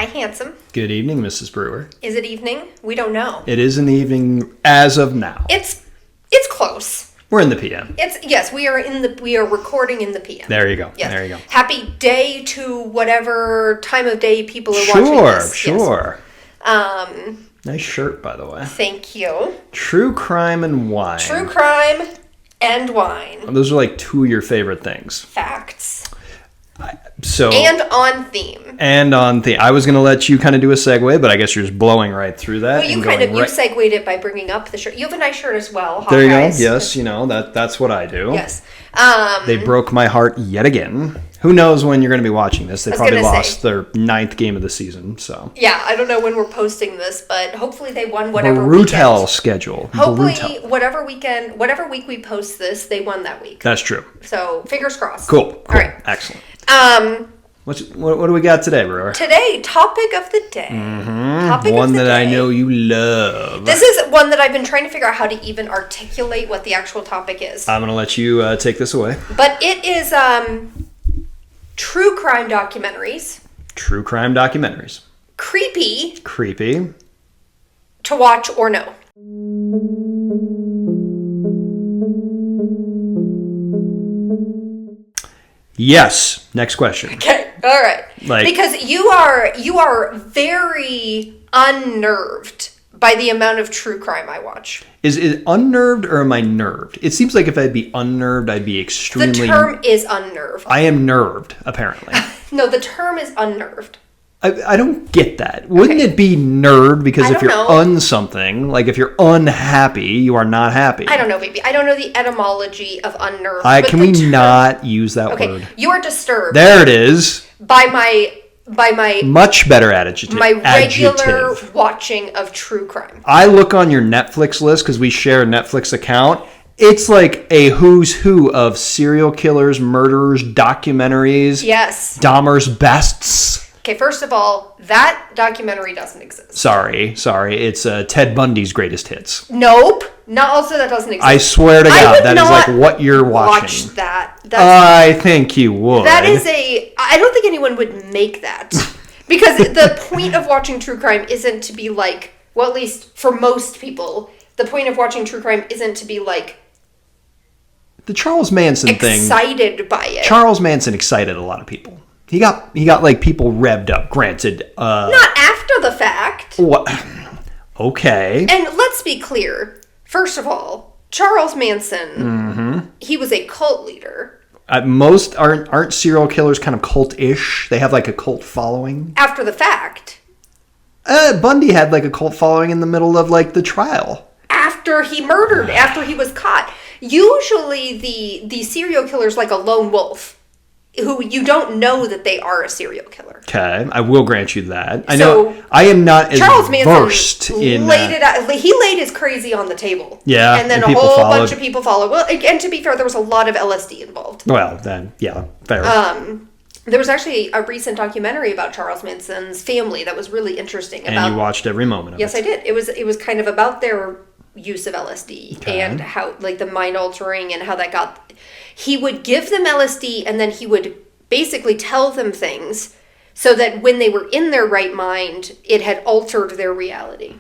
Hi, handsome. Good evening, Mrs. Brewer. Is it evening? We don't know. It is in the evening as of now. It's close. We're in the PM. We are recording in the PM. There you go. Yes. There you go. Happy day to whatever time of day people are watching this. Sure. Yes. Nice shirt, by the way. Thank you. True crime and wine. True crime and wine. Those are like two of your favorite things. Facts. And on theme. I was going to let you kind of do a segue, but I guess you're just blowing right through that. Well, you segued it by bringing up the shirt. You have a nice shirt as well. There you go. Yes, that's what I do. Yes. They broke my heart yet again. Who knows when you're going to be watching this? They probably lost their 9th game of the season. So yeah, I don't know when we're posting this, but hopefully they won whatever Brutal weekend. Schedule. Hopefully whatever week we post this, they won that week. That's true. So fingers crossed. Cool. All right. Excellent. What do we got today, Brewer? Today, topic of the day. One that I know you love. This is one that I've been trying to figure out how to even articulate what the actual topic is. I'm going to let you take this away. But it is true crime documentaries. True crime documentaries. Creepy. To watch or no. Yes. Next question. Okay. All right. Because you are very unnerved by the amount of true crime I watch. Is it unnerved or am I nerved? It seems like if I'd be unnerved, I'd be extremely... The term is unnerved. I am nerved, apparently. No, the term is unnerved. I don't get that. Wouldn't it be nerd? Because if you're something, like if you're unhappy, you are not happy. I don't know, baby. I don't know the etymology of unnerved. Can we not use that word? Okay, you are disturbed. There it is. By my much better adjective. My regular watching of true crime. I look on your Netflix list because we share a Netflix account. It's like a who's who of serial killers, murderers, documentaries. Yes. Dahmer's bests. Okay, first of all, that documentary doesn't exist. Sorry. It's Ted Bundy's greatest hits. Nope. Not also that doesn't exist. I swear to God, that is like what you're watching. Watch that. I think you would. That is I don't think anyone would make that. Because the point of watching true crime isn't to be like, well, at least for most people, the point of watching true crime isn't to be like, the Charles Manson thing. Excited by it. Charles Manson excited a lot of people. He got like people revved up. Granted, not after the fact. What? Okay. And let's be clear. First of all, Charles Manson. He was a cult leader. Most aren't serial killers kind of cult-ish? They have like a cult following. After the fact. Bundy had like a cult following in the middle of like the trial. After he murdered, after he was caught. Usually the serial killer's like a lone wolf, who you don't know that they are a serial killer. Okay, I will grant you that. I know I am not as Charles Manson versed in... He laid his crazy on the table. Yeah, and then a whole bunch of people followed. Well, and to be fair, there was a lot of LSD involved. Well, then, yeah, fair. There was actually a recent documentary about Charles Manson's family that was really interesting. And you watched every moment of it. Yes, I did. It was kind of about their use of LSD and how, like, the mind altering and how that got... He would give them LSD and then he would basically tell them things so that when they were in their right mind, it had altered their reality.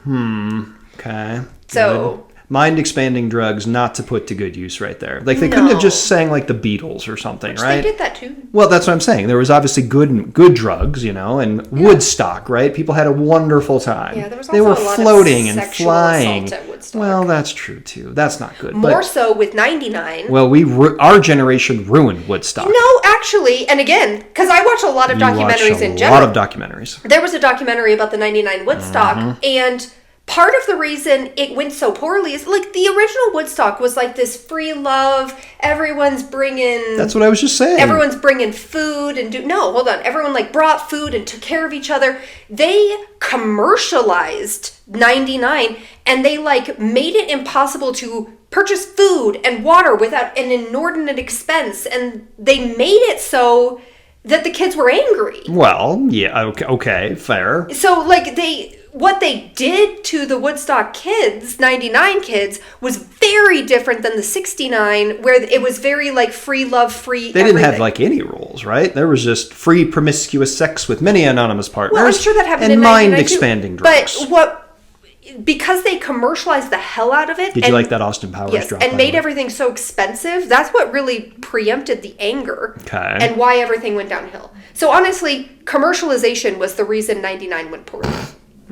Okay. So... Good. Mind-expanding drugs not to put to good use right there. Like, they couldn't have just sang, like, the Beatles or something, right? They did that, too. Well, that's what I'm saying. There was obviously good drugs, and Woodstock, right? People had a wonderful time. Yeah, there was also they were a lot floating of and sexual flying. assault at Woodstock. Well, that's true, too. That's not good. More so with 99. Well, our generation ruined Woodstock. No, actually, and again, because I watch a lot of documentaries in general. A lot of documentaries. There was a documentary about the 99 Woodstock, and... part of the reason it went so poorly is, like, the original Woodstock was, like, this free love. Everyone's bringing... That's what I was just saying. Everyone's bringing food and... No, hold on. Everyone, like, brought food and took care of each other. They commercialized 99, and they, like, made it impossible to purchase food and water without an inordinate expense. And they made it so that the kids were angry. Well, yeah, okay, fair. So, like, they... what they did to the Woodstock kids, 99 kids, was very different than the 69, where it was very like free love, free They everything. didn't have like any rules, right? There was just free promiscuous sex with many anonymous partners. Well, I'm sure that happened and in 99 mind-expanding too. drugs. But because they commercialized the hell out of it. Did you like that Austin Powers drop? And made everything so expensive. That's what really preempted the anger. Okay. And why everything went downhill. So honestly, commercialization was the reason 99 went poorly.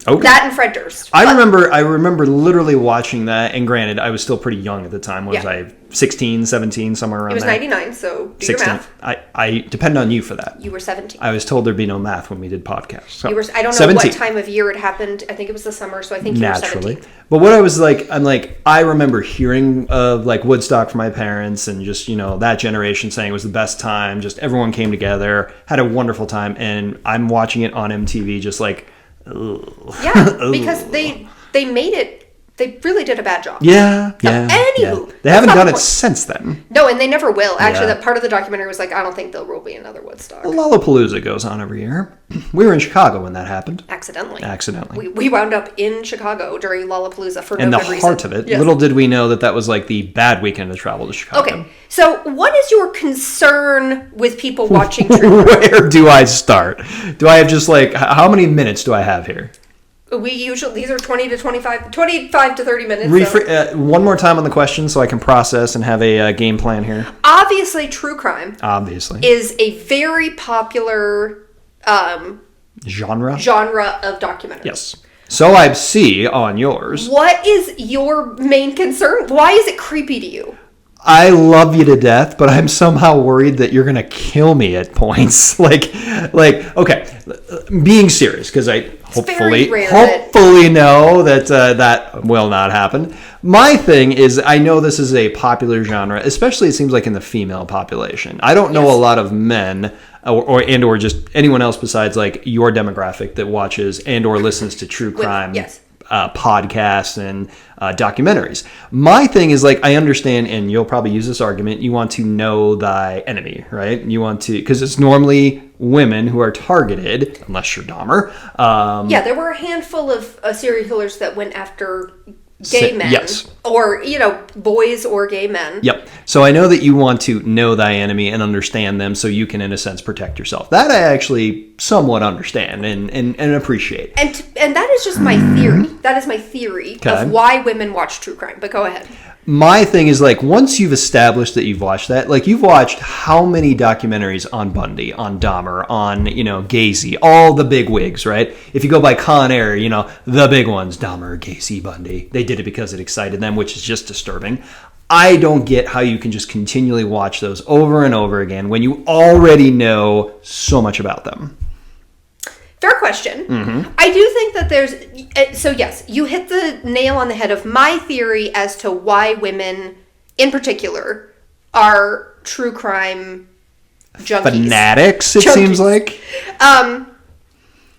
Okay. That and Fred Durst. I remember literally watching that, and granted, I was still pretty young at the time. Was I 16, 17, somewhere around there? It was 99, so do 16. your math. I depend on you for that. You were 17. I was told there'd be no math when we did podcasts. So. I don't know 17. what time of year it happened. I think it was the summer, so I think you were 17. But what I was like, I remember hearing of like Woodstock from my parents and just, that generation saying it was the best time. Just everyone came together, had a wonderful time. And I'm watching it on MTV just like, ugh. Yeah, because they made it. They really did a bad job. Yeah. Anywho, they haven't done it since then. No, and they never will. Actually, Yeah. that part of the documentary was like, I don't think there will be another Woodstock. Lollapalooza goes on every year. We were in Chicago when that happened. Accidentally. We wound up in Chicago during Lollapalooza for no And the good reason. heart of it. Yes. Little did we know that was like the bad weekend to travel to Chicago. Okay, so what is your concern with people watching true crime? Where do I start? Do I have just like, how many minutes do I have here? We usually, these are 25 to 30 minutes. So. One more time on the question so I can process and have a game plan here. Obviously, true crime Obviously. is a very popular Genre of documentary. Yes. So I see on yours. What is your main concern? Why is it creepy to you? I love you to death, but I'm somehow worried that you're going to kill me at points. Okay, being serious, because I hopefully know that that will not happen. My thing is, I know this is a popular genre, especially it seems like in the female population. I don't know a lot of men or just anyone else besides like your demographic that watches and or listens to true crime. Podcasts and documentaries. My thing is like, I understand, and you'll probably use this argument, you want to know thy enemy, right? You want to, because it's normally women who are targeted, unless you're Dahmer. There were a handful of serial killers that went after gay men. Yes. Or, boys or gay men. Yep. So I know that you want to know thy enemy and understand them so you can, in a sense, protect yourself. That I actually somewhat understand and appreciate. And that is just my theory. That is my theory of why women watch true crime. But go ahead. My thing is like, once you've established that you've watched that, like you've watched how many documentaries on Bundy, on Dahmer, on, Gacy, all the big wigs, right? If you go by Con Air, the big ones, Dahmer, Gacy, Bundy, they did it because it excited them, which is just disturbing. I don't get how you can just continually watch those over and over again when you already know so much about them. Fair question. Mm-hmm. I do think that so yes, you hit the nail on the head of my theory as to why women, in particular, are true crime junkies. Fanatics, it seems like.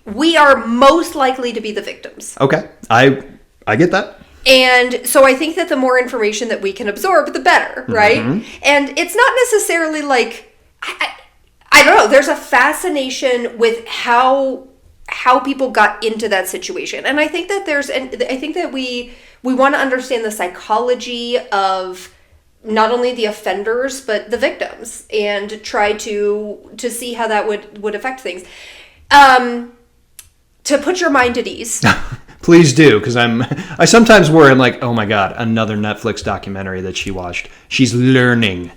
We are most likely to be the victims. Okay, I get that. And so I think that the more information that we can absorb, the better, right? Mm-hmm. And it's not necessarily like, I don't know, there's a fascination with how people got into that situation. And I think that we want to understand the psychology of not only the offenders, but the victims, and try to see how that would affect things. To put your mind at ease. Please do, because I sometimes worry. I'm like, oh my God, another Netflix documentary that she watched. She's learning.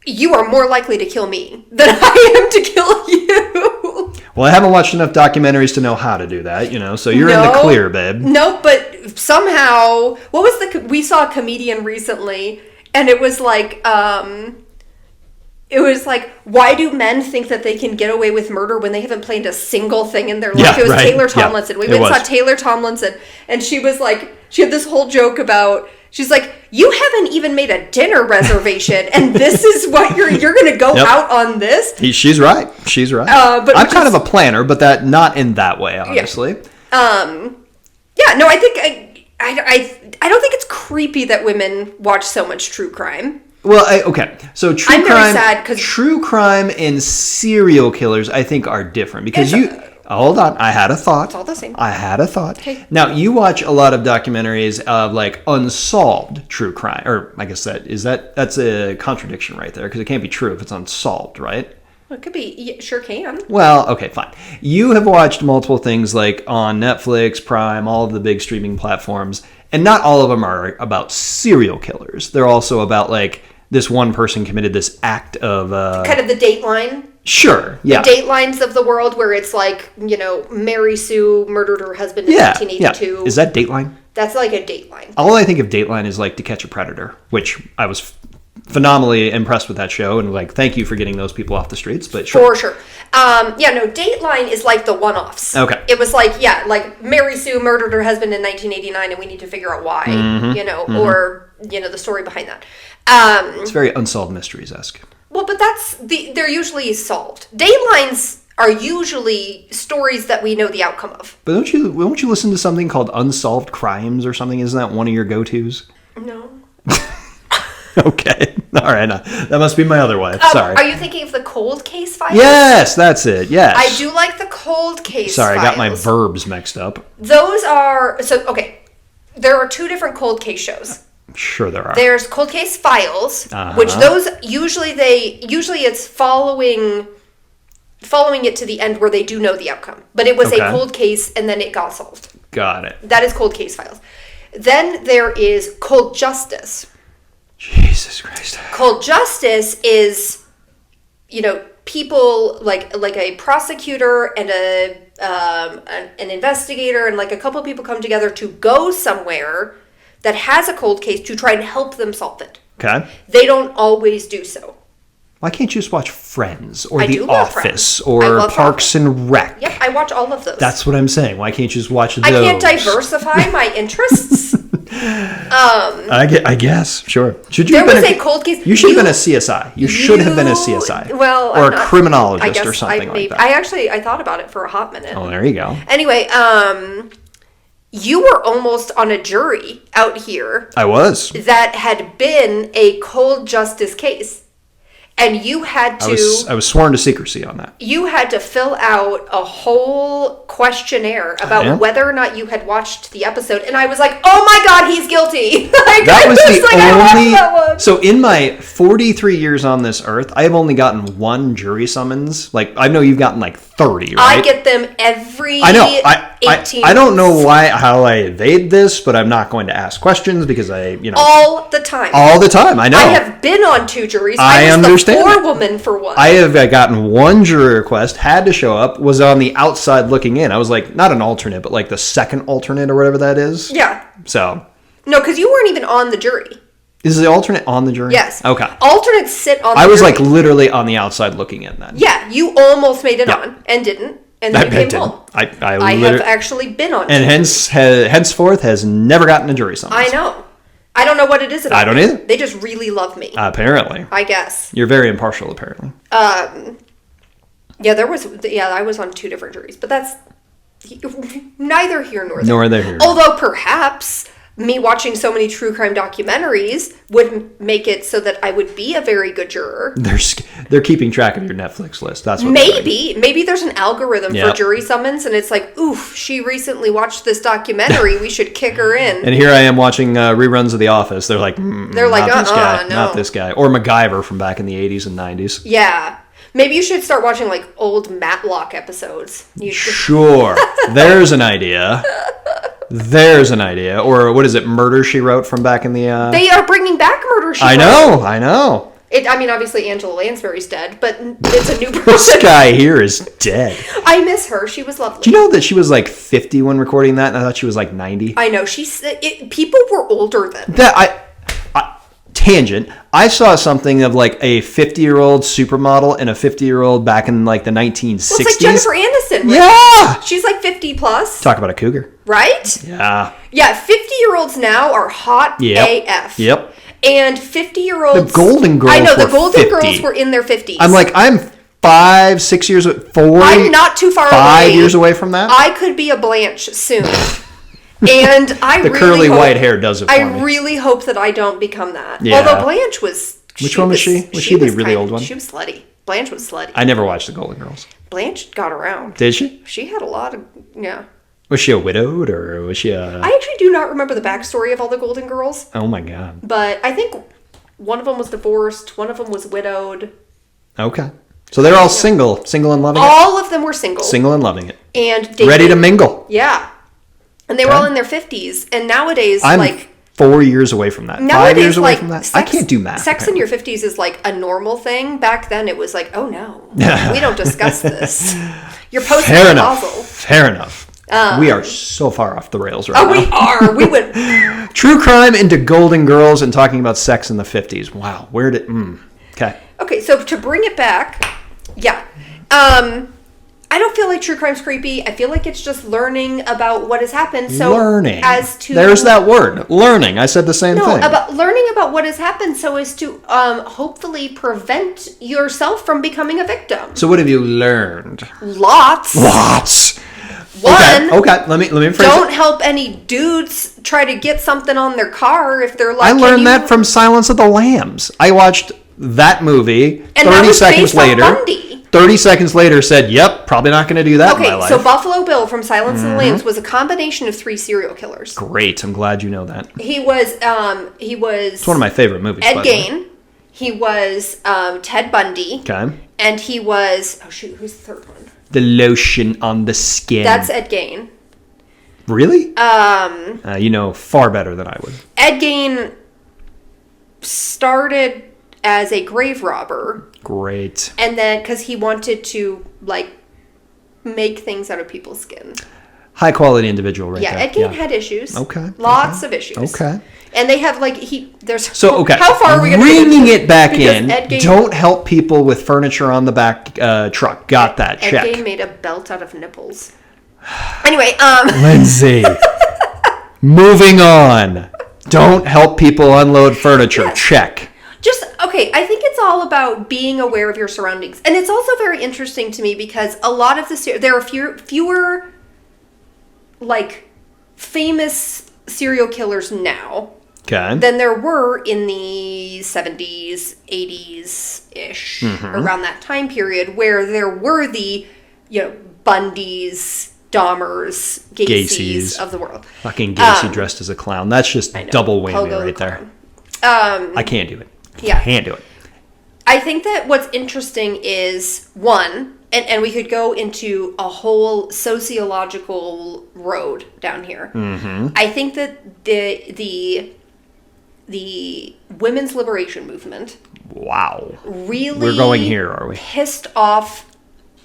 You are more likely to kill me than I am to kill you. Well, I haven't watched enough documentaries to know how to do that, so you're in the clear, babe. No, but somehow, we saw a comedian recently, and it was like, why do men think that they can get away with murder when they haven't planned a single thing in their life? Yeah, it was right. Taylor Tomlinson. We went and saw Taylor Tomlinson, and she was like, she had this whole joke about, she's like, you haven't even made a dinner reservation, and this is what you're going to go out on this? She's right. She's right. But I'm kind of a planner, but that not in that way, honestly. No, I think I don't think it's creepy that women watch so much true crime. Well, okay. So I'm very sad because true crime and serial killers, I think, are different because Hold on. I had a thought. It's all the same. I had a thought. Okay. Now, you watch a lot of documentaries of like unsolved true crime. Or I guess that's a contradiction right there because it can't be true if it's unsolved, right? It could be. Yeah, sure can. Well, okay, fine. You have watched multiple things like on Netflix, Prime, all of the big streaming platforms, and not all of them are about serial killers. They're also about like this one person committed this act of... kind of the Dateline. Sure, yeah. The Datelines of the world where it's like, Mary Sue murdered her husband in 1982. Yeah. Is that Dateline? That's like a Dateline. All I think of Dateline is like To Catch a Predator, which I was phenomenally impressed with that show, and like thank you for getting those people off the streets, but sure. For sure. Dateline is like the one-offs. Okay. It was like, like Mary Sue murdered her husband in 1989 and we need to figure out why, or, the story behind that. It's very Unsolved Mysteries-esque. Well, but they're usually solved. Datelines are usually stories that we know the outcome of. But won't you listen to something called Unsolved Crimes or something? Isn't that one of your go-tos? No. Okay. All right. That must be my other wife. Sorry. Are you thinking of the Cold Case Files? Yes, that's it. Yes. I do like the Cold Case Sorry, Files. I got my verbs mixed up. Those are... So, okay. There are two different cold case shows. Sure there are. There's Cold Case Files, which those usually it's following it to the end where they do know the outcome. But it was a cold case and then it got solved. Got it. That is Cold Case Files. Then there is Cold Justice. Jesus Christ. Cold Justice is, people like a prosecutor and an investigator and like a couple of people come together to go somewhere that has a cold case to try and help them solve it. Okay. They don't always do so. Why can't you just watch Friends or I The do love Office Friends. or Parks and Rec? Yep, I watch all of those. That's what I'm saying. Why can't you just watch those? I can't diversify my interests. I guess, sure. There was a cold case. You should have been a CSI. You should have been a CSI. Well, or a criminologist or something like that. I thought about it for a hot minute. Oh, there you go. Anyway, you were almost on a jury out here. I was. That had been a cold justice case. And you had to... I was sworn to secrecy on that. You had to fill out a whole questionnaire about whether or not you had watched the episode. And I was like, oh my God, he's guilty. That was the only... That one. So in my 43 years on this earth, I have only gotten one jury summons. Like, I know you've gotten like 30, right? I get them every 18 I don't know how I evade this, but I'm not going to ask questions because all the time. All the time, I know. I have been on two juries. I understand. The forewoman for one. I have gotten one jury request, had to show up, was on the outside looking in. I was like, not an alternate, but like the second alternate or whatever that is. Yeah. So. No, because you weren't even on the jury. Is the alternate on the jury? Yes. Okay. Alternates sit on the jury. I was like literally on the outside looking in then. Yeah, you almost made it on and didn't. And then you came home. I have actually been on. And henceforth has never gotten a jury summons. I know. I don't know what it is about. I don't either. They just really love me. Apparently. I guess. You're very impartial, apparently. I was on two different juries, but that's neither here nor there. Although perhaps me watching so many true crime documentaries would make it so that I would be a very good juror. They're keeping track of your Netflix list. That's what maybe there's an algorithm for jury summons, and it's like, oof, she recently watched this documentary. We should kick her in. And here I am watching reruns of The Office. They're like, not this guy, or MacGyver from back in the 80s and 90s. Yeah. Maybe you should start watching like old Matlock episodes. Sure. There's an idea. Or what is it, Murder, She Wrote from back in the... They are bringing back Murder, She Wrote. I know. Obviously Angela Lansbury's dead, but it's a new person. This guy here is dead. I miss her. She was lovely. Do you know that she was like 50 when recording that, and I thought she was like 90? I know. People were older then. Tangent. I saw something of like a 50-year-old supermodel and a 50-year-old back in like the 1960s. Well, it's like Jennifer Aniston. Right? Yeah. She's like 50 plus. Talk about a cougar. Right? Yeah. Yeah, 50-year-olds now are hot AF. Yep. And 50-year-olds... The Golden Girls the Golden Girls were in their 50s. I'm 5-6 years... 4... I'm not too far away. 5 years away from that? I could be a Blanche soon. And the curly white hair does it for me. I really hope that I don't become that. Yeah. Although Blanche was... Which one was she? Was she the really old one? She was slutty. Blanche was slutty. I never watched The Golden Girls. Blanche got around. Did she? She had a lot of, yeah. Was she a widowed or was she a... I actually do not remember the backstory of all the Golden Girls. Oh my God. But I think one of them was divorced, one of them was widowed. Okay. So they're all single and loving it? All of them were single. Single and loving it. And dating. Ready to mingle. Yeah. And they were all in their 50s. And nowadays, I'm 4 years away from that. 5 years away from that. I can't do math. Sex in your 50s is like a normal thing. Back then, it was like, oh no, we don't discuss this. You're postmenopausal. Fair enough. We are so far off the rails right now. Oh, we are. We went True crime into Golden Girls and talking about sex in the 50s. Wow. Where did... Okay. Okay, so to bring it back, yeah. I don't feel like true crime's creepy. I feel like it's just learning about what has happened. So learning. As to... There's that word. Learning. I said the same thing. No, about learning about what has happened so as to hopefully prevent yourself from becoming a victim. So what have you learned? Lots. One, okay. Let me phrase don't help any dudes try to get something on their car if they're like... I learned that from Silence of the Lambs. I watched that movie, and 30 that was seconds based later. On Bundy. 30 seconds later said, yep, probably not going to do that in my life. Okay, so Buffalo Bill from Silence of the Lambs was a combination of 3 serial killers. Great. I'm glad you know that. He was... It's one of my favorite movies, Ed Gein. He was Ted Bundy. Okay. And he was... Oh, shoot. Who's the third one? The lotion on the skin. That's Ed Gein. Really? You know far better than I would. Ed Gein started as a grave robber. Great. And then, because he wanted to, like, make things out of people's skin. High quality individual right there. Yeah, Ed Gein had issues. Okay. Lots of issues. Okay. And they have, like, there's... So, okay. How far are we going to bringing it back in, Gein, don't help people with furniture on the back truck. Got that, check. Ed Gein made a belt out of nipples. Anyway, Lindsay. Moving on. Don't help people unload furniture. Yes. Check. Okay, I think it's all about being aware of your surroundings. And it's also very interesting to me because a lot of there are fewer, like, famous serial killers now than there were in the 70s, 80s-ish, around that time period, where there were the, Bundys, Dahmers, Gacy's of the world. Fucking Gacy dressed as a clown. That's just double whammy right there. I can't do it. Yeah. Can't do it. I think that what's interesting is, one, and we could go into a whole sociological road down here. Mm-hmm. I think that the women's liberation movement... Wow. Really... We're going here, are we? Pissed off...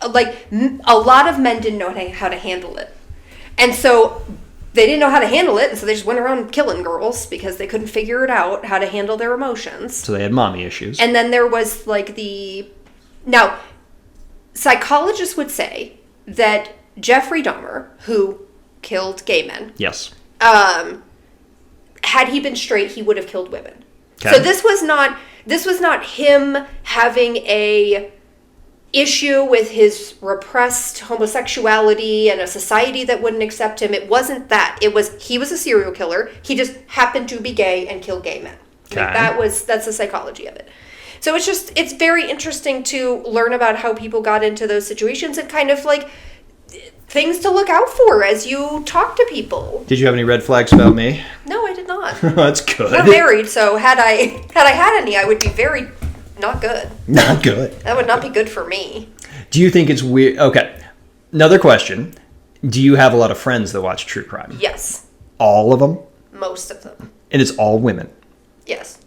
Like, a lot of men didn't know how to handle it. And so... They didn't know how to handle it, and so they just went around killing girls because they couldn't figure it out, how to handle their emotions. So they had mommy issues. And then there was, like, Now, psychologists would say that Jeffrey Dahmer, who killed gay men... Yes. Had he been straight, he would have killed women. Okay. So this was not him having a... issue with his repressed homosexuality and a society that wouldn't accept him. It wasn't that. He was a serial killer. He just happened to be gay and kill gay men. Okay. Like that's the psychology of it. So it's very interesting to learn about how people got into those situations and kind of like things to look out for as you talk to people. Did you have any red flags about me? No, I did not. That's good. We're married, so had I had any, I would be very not good. Not good. That would not be good for me. Do you think it's weird? Okay. Another question. Do you have a lot of friends that watch true crime? Yes. All of them? Most of them. And it's all women? Yes.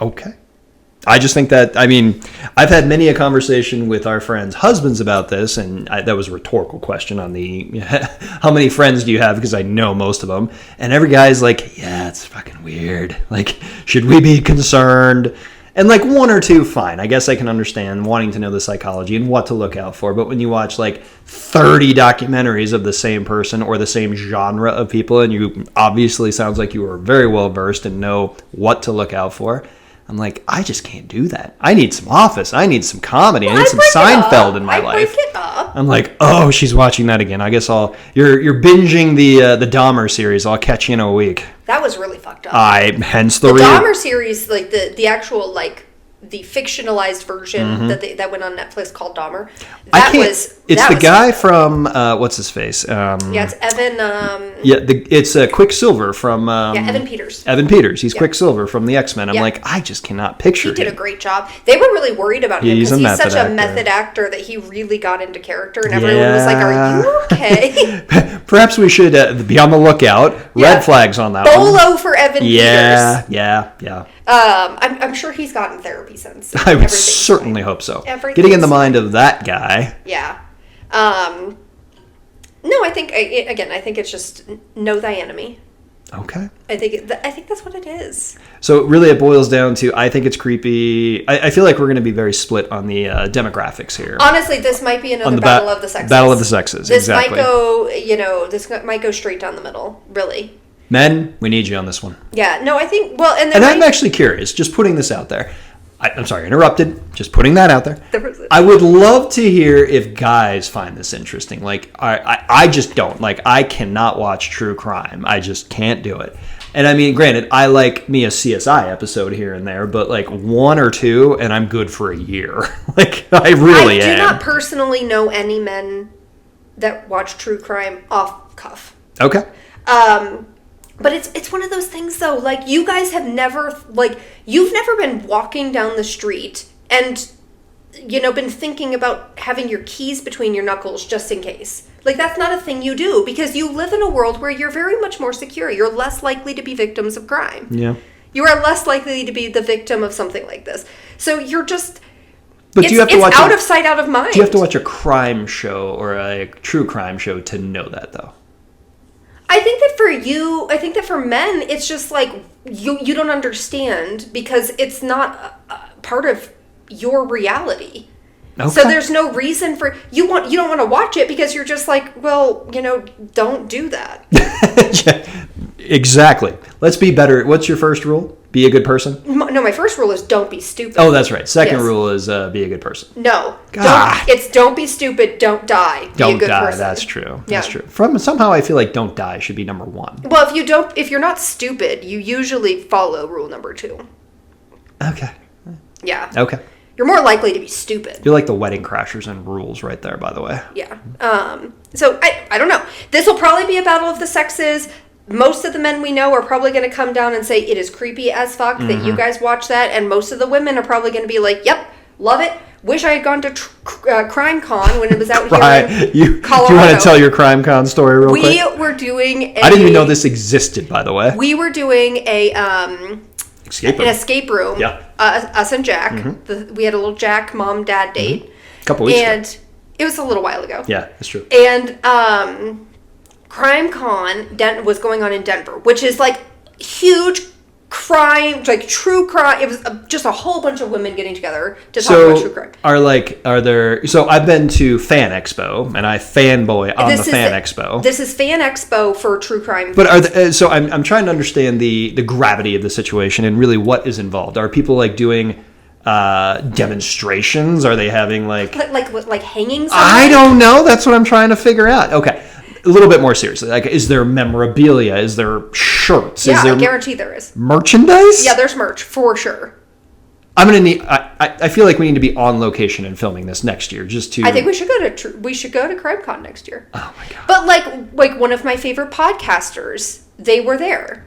Okay. I just think that, I've had many a conversation with our friends' husbands about this, and that was a rhetorical question on the, how many friends do you have? Because I know most of them. And every guy's like, yeah, it's fucking weird. Like, should we be concerned? And like one or two, fine. I guess I can understand wanting to know the psychology and what to look out for. But when you watch like 30 documentaries of the same person or the same genre of people, and you obviously sounds like you are very well versed and know what to look out for, I'm like, I just can't do that. I need some Office. I need some comedy. I need some Seinfeld in my life. Break it up. I'm like, oh, she's watching that again. I guess you're binging the Dahmer series. I'll catch you in a week. That was really fucked up. Hence the Dahmer series, like the actual like the fictionalized version that went on Netflix called Dahmer. It's the guy from what's his face? It's Evan. It's Quicksilver from. Evan Peters. Evan Peters. He's Quicksilver from the X-Men. I'm like, I just cannot picture. He did a great job. They were really worried about him because he's such a method actor that he really got into character, and everyone was like, "Are you okay?" Perhaps we should be on the lookout. Red flags on that Bolo for Evan Peters. Yeah. I'm sure he's gotten therapy since. I would certainly hope so. Getting in the mind of that guy. Yeah. No, I think it's just know thy enemy. Okay. I think that's what it is. So really it boils down to, I think it's creepy. I feel like we're going to be very split on the demographics here. Honestly, this might be another battle of the sexes. Battle of the sexes, exactly. This might go straight down the middle, really. Men, we need you on this one. Yeah, no, I think, well, and I'm actually curious, just putting this out there. I'm sorry, interrupted. Just putting that out there. I would love to hear if guys find this interesting. Like, I just don't. Like, I cannot watch true crime. I just can't do it. And I mean, granted, I like me a CSI episode here and there, but like one or two, and I'm good for a year. Like, I really am. I do not personally know any men that watch true crime off cuff. Okay. But it's one of those things, though. Like, you guys have never, you've never been walking down the street and, been thinking about having your keys between your knuckles just in case. Like, that's not a thing you do because you live in a world where you're very much more secure. You're less likely to be victims of crime. Yeah. You are less likely to be the victim of something like this. So you're just... But do you have to watch out of sight, out of mind. Do you have to watch a crime show or a true crime show to know that, though? I think that for men, it's just like you don't understand because it's not part of your reality. Okay. So there's no reason for you don't want to watch it because you're just like, well, don't do that. Yeah, exactly. Let's be better. What's your first rule? Be a good person? No, my first rule is don't be stupid. Oh, that's right. Second rule is be a good person. No. Don't be stupid, don't die. Be a good person. That's true. That's true. Somehow I feel like don't die should be number one. Well, if you're not stupid, you usually follow rule number 2. Okay. Yeah. Okay. You're more likely to be stupid. You're like the Wedding Crashers and rules right there, by the way. Yeah. So I don't know. This will probably be a battle of the sexes. Most of the men we know are probably going to come down and say it is creepy as fuck that you guys watch that, and most of the women are probably going to be like, "Yep, love it. Wish I had gone to Crime Con when it was out here in Colorado." Do you want to tell your Crime Con story real quick? We were doing. I didn't even know this existed, by the way. We were doing escape room. Yeah. Us and Jack. We had a little Jack mom-dad date. A couple weeks ago. And it was a little while ago. Yeah, that's true. And Crime Con was going on in Denver, which is like huge crime, like true crime. It was just a whole bunch of women getting together to talk about true crime. So I've been to Fan Expo and I fanboy on Fan Expo. This is Fan Expo for true crime. But I'm trying to understand the gravity of the situation and really what is involved. Are people like doing demonstrations? Are they having like hangings? I don't know. That's what I'm trying to figure out. Okay. A little bit more seriously, like, is there memorabilia? Is there shirts? Yeah, I guarantee there is. Merchandise? Yeah, there's merch, for sure. I'm gonna need. I feel like we need to be on location and filming this next year, just to. I think we should go to CrimeCon next year. Oh my god! But like one of my favorite podcasters, they were there.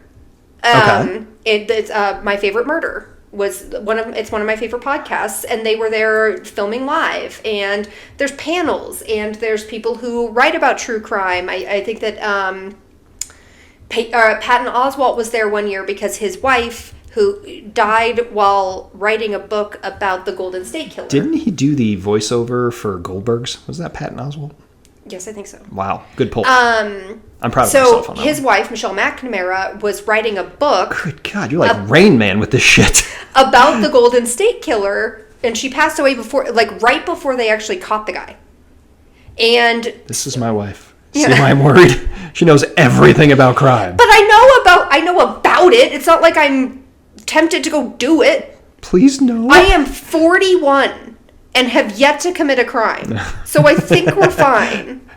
Okay. It's My Favorite Murder was one of my favorite podcasts, and they were there filming live, and there's panels and there's people who write about true crime. I think that Patton Oswalt was there one year because his wife, who died while writing a book about the Golden State Killer. Didn't he do the voiceover for Goldberg's? Was that Patton Oswalt? Yes, I think so. Wow, good pull. I'm proud of myself on that. So his wife, Michelle McNamara, was writing a book. Good God, you're like Rain Man with this shit. About the Golden State Killer, and she passed away right before they actually caught the guy. And this is my wife. See why I'm worried? She knows everything about crime. But I know about it. It's not like I'm tempted to go do it. Please no. I am 41 and have yet to commit a crime. So I think we're fine.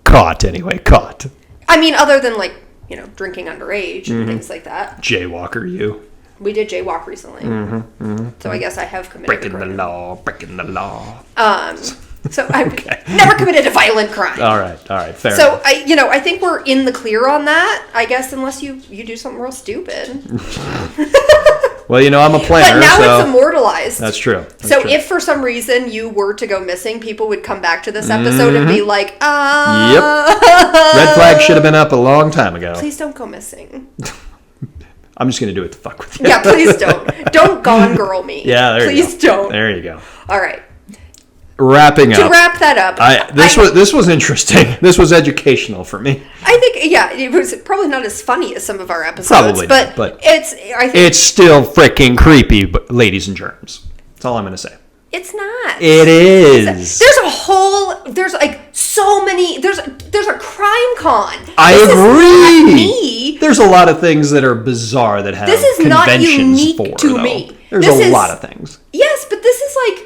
Caught anyway. Caught. I mean, other than drinking underage and things like that. Jaywalker, you. We did jaywalk recently. So I guess I have committed Breaking the law. So I've never committed a violent crime. All right, fair So enough. I think we're in the clear on that. I guess unless you do something real stupid. Well, I'm a planner. But now so it's immortalized. That's true. If for some reason you were to go missing, people would come back to this episode and be like, Yep. Red flag should have been up a long time ago. Please don't go missing. I'm just going to do it to fuck with you. Yeah, please don't. Don't Gone Girl me. Yeah, there you go. Please don't. There you go. All right. Wrapping up. To wrap that up. This was interesting. This was educational for me. I think, it was probably not as funny as some of our episodes. Probably but not, it's still freaking creepy, ladies and germs. That's all I'm going to say. It's not. It is. There's like so many, there's a crime con. I agree. Is not me. There's a lot of things that are bizarre that have This is not conventions unique to me. There's a lot of things. Yes, but this is like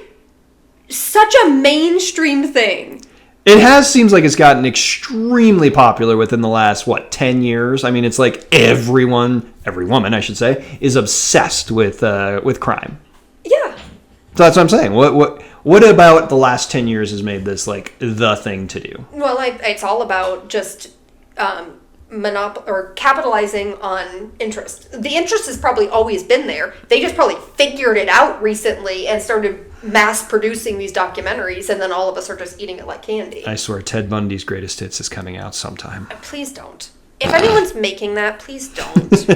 such a mainstream thing. It seems like it's gotten extremely popular within the last, 10 years? I mean, it's like every woman, I should say, is obsessed with crime. Yeah. So that's what I'm saying. What about the last 10 years has made this like the thing to do? Well, it's all about just capitalizing on interest. The interest has probably always been there. They just probably figured it out recently and started mass producing these documentaries, and then all of us are just eating it like candy. I swear, Ted Bundy's Greatest Hits is coming out sometime. Please don't. If anyone's making that, please don't.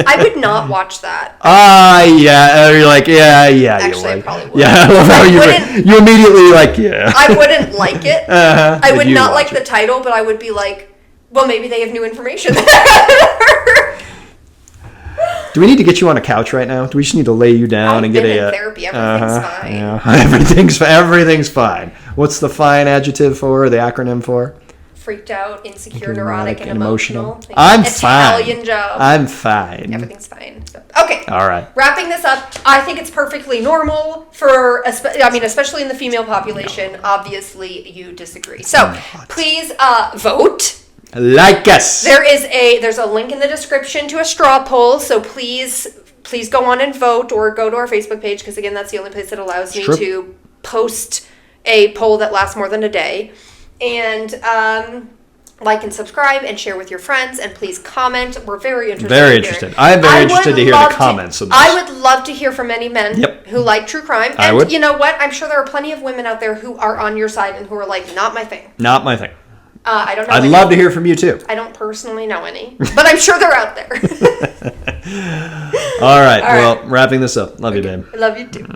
I would not watch that. Yeah. You're like, yeah, Actually, you would. I probably would. Yeah, I love how you immediately like, yeah. I wouldn't like it. I would not like it. the title, but I would be like, well, maybe they have new information. Do we need to get you on a couch right now? Do we just need to lay you down and get in therapy. Everything's fine. Yeah. Everything's fine. What's the fine adjective for, the acronym for? Freaked out, insecure, neurotic, and emotional. I'm fine. Italian job. I'm fine. Everything's fine. So, okay. All right. Wrapping this up, I think it's perfectly normal for, especially in the female population. No. Obviously, you disagree. So please vote. Like us. There's a link in the description to a straw poll. So please go on and vote, or go to our Facebook page, because again, that's the only place that allows me to post a poll that lasts more than a day. And like and subscribe and share with your friends, and please comment. We're very interested. I'm very interested to hear the comments on this. I would love to hear from any men who like true crime. And you know what? I'm sure there are plenty of women out there who are on your side and who are like, not my thing. Not my thing. I don't know. I'd love to hear from you too. I don't personally know any, but I'm sure they're out there. All right. Well, wrapping this up. Love you, babe. I love you too.